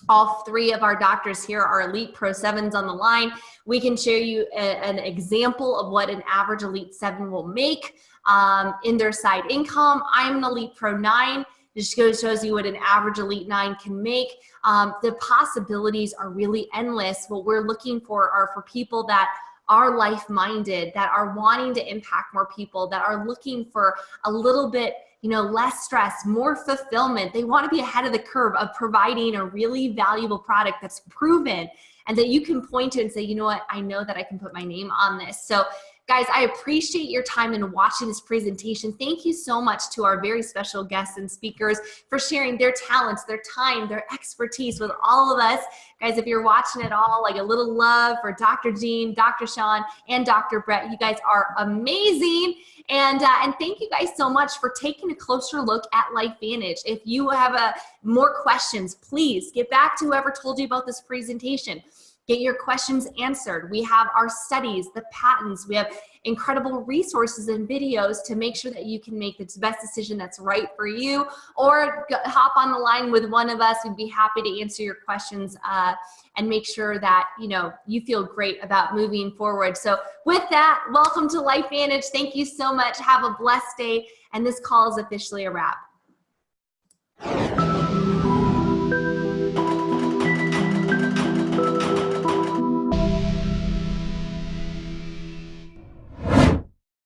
All 3 of our doctors here are Elite Pro 7s on the line. We can share you an example of what an average Elite 7 will make. in their side income. I'm an Elite Pro 9. Just shows you what an average Elite 9 can make. The possibilities are really endless. What we're looking for are for people that are life-minded, that are wanting to impact more people, that are looking for a little bit, less stress, more fulfillment. They want to be ahead of the curve of providing a really valuable product that's proven and that you can point to and say, you know what, I know that I can put my name on this. So guys, I appreciate your time in watching this presentation. Thank you so much to our very special guests and speakers for sharing their talents, their time, their expertise with all of us. Guys, if you're watching at all, like a little love for Dr. Jean, Dr. Sean, and Dr. Brett. You guys are amazing. And thank you guys so much for taking a closer look at LifeVantage. If you have more questions, please get back to whoever told you about this presentation. Get your questions answered. We have our studies, the patents. We have incredible resources and videos to make sure that you can make the best decision that's right for you, or hop on the line with one of us. We'd be happy to answer your questions and make sure that you feel great about moving forward. So with that, welcome to LifeVantage. Thank you so much. Have a blessed day. And this call is officially a wrap.